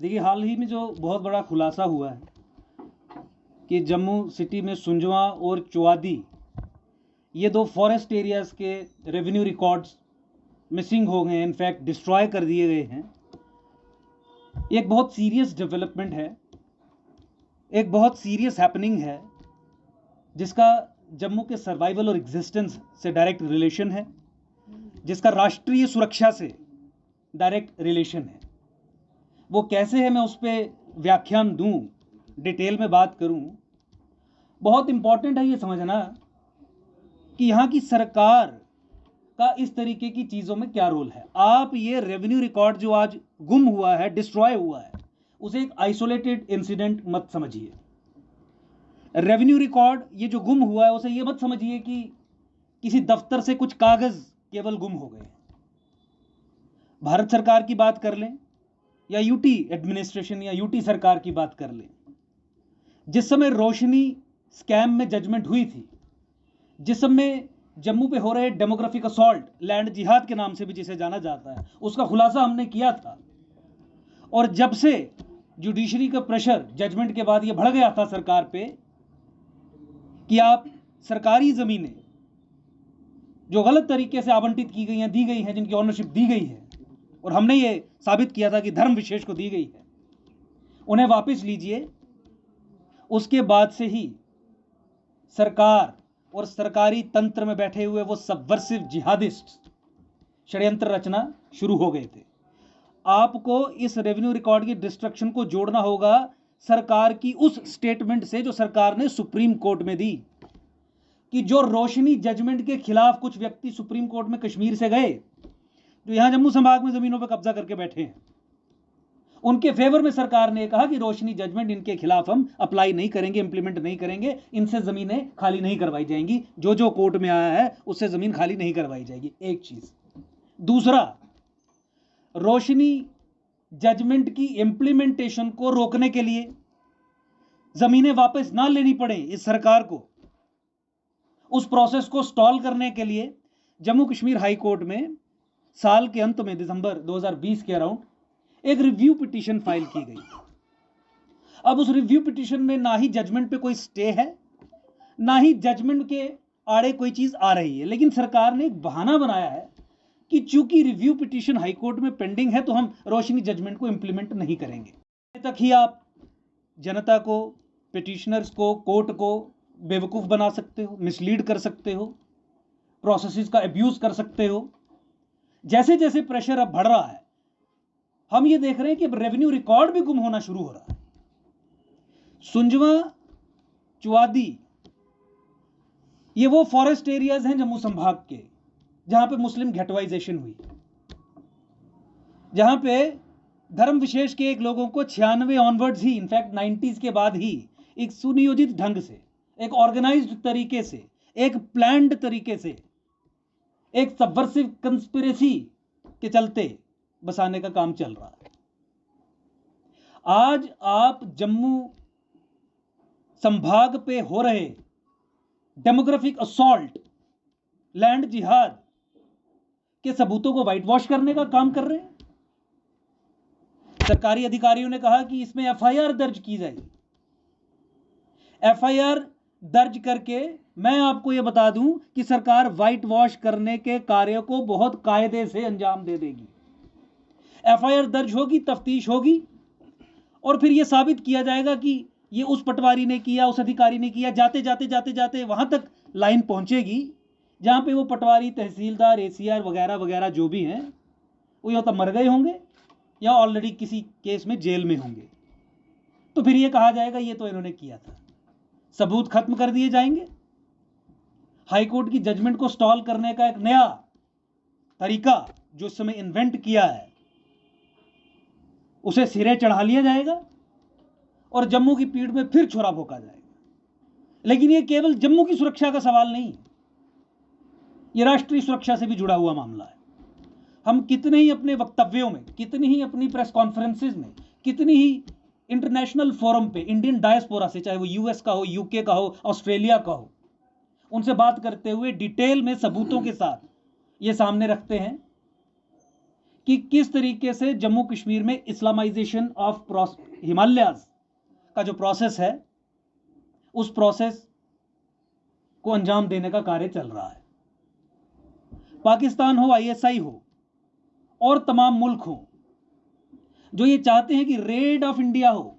देखिए, हाल ही में जो बहुत बड़ा खुलासा हुआ है कि जम्मू सिटी में सुंजवा और चुआदी, ये दो फॉरेस्ट एरियाज के रेवेन्यू रिकॉर्ड्स मिसिंग हो गए हैं, इनफैक्ट डिस्ट्रॉय कर दिए गए हैं। एक बहुत सीरियस डेवलपमेंट है, एक बहुत सीरियस हैपनिंग है जिसका जम्मू के सर्वाइवल और एग्जिस्टेंस से डायरेक्ट रिलेशन है, जिसका राष्ट्रीय सुरक्षा से डायरेक्ट रिलेशन है। वो कैसे है, मैं उस पर व्याख्यान दूं, डिटेल में बात करूं। बहुत इंपॉर्टेंट है ये समझना कि यहाँ की सरकार का इस तरीके की चीज़ों में क्या रोल है। आप ये रेवेन्यू रिकॉर्ड जो आज गुम हुआ है, डिस्ट्रॉय हुआ है, उसे एक आइसोलेटेड इंसिडेंट मत समझिए। रेवेन्यू रिकॉर्ड ये जो गुम हुआ है, उसे ये मत समझिए कि किसी दफ्तर से कुछ कागज केवल गुम हो गए। भारत सरकार की बात कर लें या यूटी एडमिनिस्ट्रेशन या यूटी सरकार की बात कर लें, जिस समय रोशनी स्कैम में जजमेंट हुई थी, जिस समय जम्मू पे हो रहे डेमोग्राफिक असॉल्ट, लैंड जिहाद के नाम से भी जिसे जाना जाता है, उसका खुलासा हमने किया था। और जब से जुडिशरी का प्रेशर जजमेंट के बाद ये बढ़ गया था सरकार पे कि आप सरकारी ज़मीनें जो गलत तरीके से आवंटित की गई हैं, दी गई हैं, जिनकी ऑनरशिप दी गई है, और हमने ये साबित किया था कि धर्म विशेष को दी गई है, उन्हें वापस लीजिए। उसके बाद से ही सरकार और सरकारी तंत्र में बैठे हुए वो सबवर्सिव जिहादिस्ट षड्यंत्र रचना शुरू हो गए थे। आपको इस रेवेन्यू रिकॉर्ड की डिस्ट्रक्शन को जोड़ना होगा सरकार की उस स्टेटमेंट से जो सरकार ने सुप्रीम कोर्ट में दी कि जो रोशनी जजमेंट के खिलाफ कुछ व्यक्ति सुप्रीम कोर्ट में कश्मीर से गए, जो यहां जम्मू संभाग में जमीनों पर कब्जा करके बैठे हैं, उनके फेवर में सरकार ने कहा कि रोशनी जजमेंट इनके खिलाफ हम अप्लाई नहीं करेंगे, इंप्लीमेंट नहीं करेंगे, इनसे जमीनें खाली नहीं करवाई जाएंगी, जो जो कोर्ट में आया है उससे जमीन खाली नहीं करवाई जाएगी। एक चीज। दूसरा, रोशनी जजमेंट की इंप्लीमेंटेशन को रोकने के लिए, जमीनें वापस ना लेनी पड़े इस सरकार को, उस प्रोसेस को स्टॉल करने के लिए जम्मू कश्मीर हाई कोर्ट में साल के अंत में दिसंबर 2020 के अराउंड एक रिव्यू पिटीशन फाइल की गई। अब उस रिव्यू पिटीशन में ना ही जजमेंट पे कोई स्टे है, ना ही जजमेंट के आड़े कोई चीज आ रही है, लेकिन सरकार ने एक बहाना बनाया है कि चूंकि रिव्यू पिटीशन हाईकोर्ट में पेंडिंग है तो हम रोशनी जजमेंट को इंप्लीमेंट नहीं करेंगे। तक ही आप जनता को, पिटिशनर्स को, कोर्ट को बेवकूफ बना सकते हो, मिसलीड कर सकते हो, प्रोसेसेस का अब्यूज कर सकते हो। जैसे जैसे प्रेशर अब बढ़ रहा है, हम ये देख रहे हैं कि रेवेन्यू रिकॉर्ड भी गुम होना शुरू हो रहा है। सुंजवा, चुआदी, ये वो फॉरेस्ट एरियाज हैं जम्मू संभाग के जहां पे मुस्लिम घेटवाइजेशन हुई, जहां पे धर्म विशेष के एक लोगों को 96 ऑनवर्ड्स ही, इनफैक्ट 90s के बाद ही एक सुनियोजित ढंग से, एक ऑर्गेनाइज्ड तरीके से, एक प्लान्ड तरीके से, एक सबवर्सिव कंस्पिरेसी के चलते बसाने का काम चल रहा है। आज आप जम्मू संभाग पे हो रहे डेमोग्राफिक असॉल्ट, लैंड जिहाद के सबूतों को व्हाइट वॉश करने का काम कर रहे हैं। सरकारी अधिकारियों ने कहा कि इसमें एफआईआर दर्ज की जाएगी। एफआईआर दर्ज करके मैं आपको यह बता दूं कि सरकार व्हाइट वॉश करने के कार्य को बहुत कायदे से अंजाम दे देगी। एफआईआर दर्ज होगी, तफ्तीश होगी, और फिर यह साबित किया जाएगा कि ये उस पटवारी ने किया, उस अधिकारी ने किया। जाते जाते जाते जाते वहां तक लाइन पहुंचेगी जहां पे वो पटवारी, तहसीलदार, एसीआर वगैरह वगैरह जो भी हैं, वो या तो मर गए होंगे या ऑलरेडी किसी केस में जेल में होंगे। तो फिर ये कहा जाएगा ये तो इन्होंने किया था, सबूत खत्म कर दिए जाएंगे। हाईकोर्ट की जजमेंट को स्टॉल करने का एक नया तरीका जो इस समय इन्वेंट किया है, उसे सिरे चढ़ा लिया जाएगा और जम्मू की पीठ में फिर छुरा भोंका जाएगा। लेकिन यह केवल जम्मू की सुरक्षा का सवाल नहीं है, यह राष्ट्रीय सुरक्षा से भी जुड़ा हुआ मामला है। हम कितने ही अपने वक्तव्यों में, कितनी ही अपनी प्रेस कॉन्फ्रेंसेज में, कितनी ही इंटरनेशनल फोरम पे इंडियन डायस्पोरा से, चाहे वो यूएस का हो, यूके का हो, ऑस्ट्रेलिया का हो, उनसे बात करते हुए डिटेल में सबूतों के साथ ये सामने रखते हैं कि किस तरीके से जम्मू कश्मीर में इस्लामाइजेशन ऑफ हिमालयाज का जो प्रोसेस है, उस प्रोसेस को अंजाम देने का कार्य चल रहा है। पाकिस्तान हो, आईएसआई हो और तमाम मुल्क हो जो ये चाहते हैं कि रेड ऑफ इंडिया हो,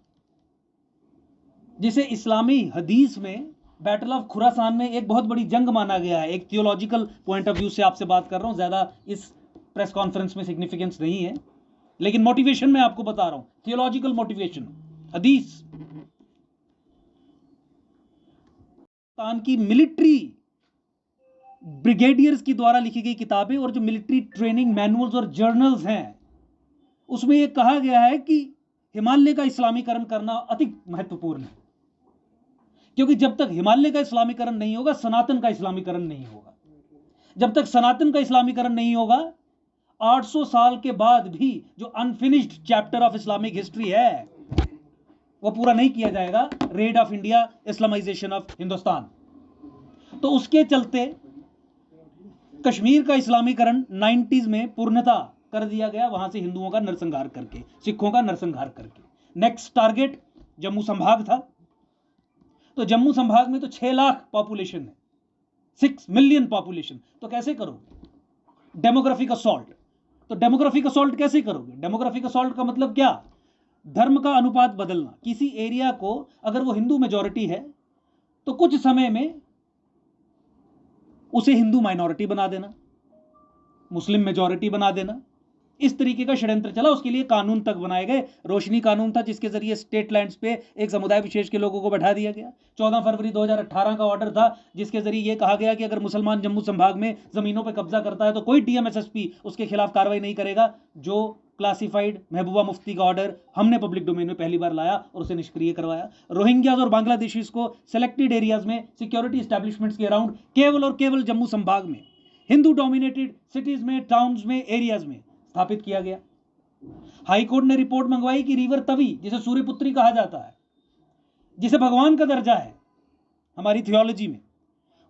जिसे इस्लामी हदीस में बैटल ऑफ खुरासान में एक बहुत बड़ी जंग माना गया है। एक थियोलॉजिकल पॉइंट ऑफ व्यू से आपसे बात कर रहा हूं, ज्यादा इस प्रेस कॉन्फ्रेंस में सिग्निफिकेंस नहीं है, लेकिन मोटिवेशन मैं आपको बता रहा हूं, थियोलॉजिकल मोटिवेशन, हदीस। पाकिस्तान की मिलिट्री ब्रिगेडियर्स की द्वारा लिखी गई किताबें और जो मिलिट्री ट्रेनिंग मैनुअल्स और जर्नल्स हैं, उसमें यह कहा गया है कि हिमालय का इस्लामीकरण करना अति महत्वपूर्ण है, क्योंकि जब तक हिमालय का इस्लामीकरण नहीं होगा, सनातन का इस्लामीकरण नहीं होगा। जब तक सनातन का इस्लामीकरण नहीं होगा, 800 साल के बाद भी जो unfinished chapter of Islamic history है वो पूरा नहीं किया जाएगा, rid of India, Islamisation of Hindustan. तो उसके चलते कश्मीर का इस्लामीकरण 90s में पूर्णता कर दिया गया, वहां से हिंदुओं का नरसंहार करके, सिखों का नरसंहार करके। नेक्स्ट टारगेट जम्मू संभाग था। तो जम्मू संभाग में तो 6 लाख पॉपुलेशन है, 6 मिलियन पॉपुलेशन। तो कैसे करोगे डेमोग्राफिक असॉल्ट? तो डेमोग्राफिक असॉल्ट कैसे करोगे? डेमोग्राफिक असॉल्ट का मतलब क्या? धर्म का अनुपात बदलना। किसी एरिया को अगर वो हिंदू मेजॉरिटी है तो कुछ समय में उसे हिंदू माइनॉरिटी बना देना, मुस्लिम मेजॉरिटी बना देना। इस तरीके का षड्यंत्र चला। उसके लिए कानून तक बनाए गए। रोशनी कानून था, जिसके जरिए स्टेट लैंड्स पे एक समुदाय विशेष के लोगों को बैठा दिया गया। 14 फरवरी 2018 का ऑर्डर था, जिसके जरिए यह कहा गया कि अगर मुसलमान जम्मू संभाग में जमीनों पर कब्जा करता है तो कोई डीएमएसएसपी उसके खिलाफ कार्रवाई नहीं करेगा। जो क्लासिफाइड महबूबा मुफ्ती का ऑर्डर हमने पब्लिक डोमेन में पहली बार लाया और उसे निष्क्रिय करवाया। रोहिंग्याज और बांग्लादेशीज को सिलेक्टेड एरियाज में सिक्योरिटी एस्टैब्लिशमेंट्स के अराउंड केवल और केवल जम्मू संभाग में, हिंदू डोमिनेटेड सिटीज में, टाउन्स में, एरियाज में स्थापित किया गया। हाई कोर्ट ने रिपोर्ट मंगवाई कि रिवर तवी, जिसे सूर्यपुत्री कहा जाता है, जिसे भगवान का दर्जा है हमारी थियोलॉजी में,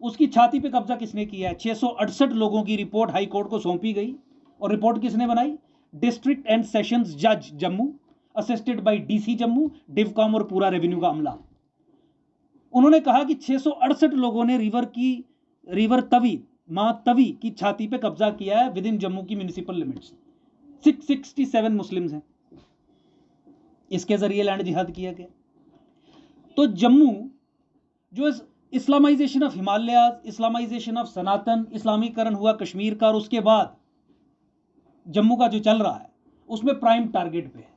उसकी छाती पे कब्जा किसने किया है? 668 लोगों की रिपोर्ट हाई कोर्ट को सौंपी गई। और रिपोर्ट किसने बनाई? डिस्ट्रिक्ट एंड सेशंस जज Jammu, assisted by DC Jammu, Divcom और पूरा रेवेन्यू का अमला। उन्होंने कहा कि 668 लोगों ने रिवर तवी, मां तवी की छाती पे कब्जा किया है विद इन जम्मू की म्युनिसिपल लिमिट्स। 667 मुस्लिम्स हैं। इसके जरिए लैंड जिहाद किया गया। तो जम्मू जो Islamisation of Himalaya, Islamisation of Sanatan, इस्लामीकरण हुआ कश्मीर का, और उसके बाद जम्मू का जो चल रहा है उसमें प्राइम टारगेट पे है।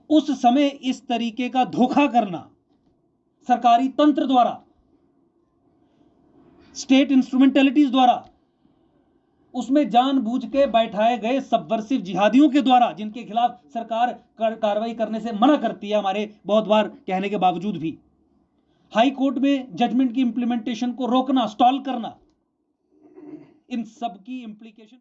उस समय इस तरीके का धोखा करना सरकारी तंत्र द्वारा, स्टेट इंस्ट्रूमेंटलिटीज द्वारा, उसमें जानबूझ के बैठाए गए सबवर्सिव जिहादियों के द्वारा, जिनके खिलाफ सरकार कार्रवाई करने से मना करती है हमारे बहुत बार कहने के बावजूद भी, हाई कोर्ट में जजमेंट की इंप्लीमेंटेशन को रोकना, स्टॉल करना, इन सब की इंप्लीकेशन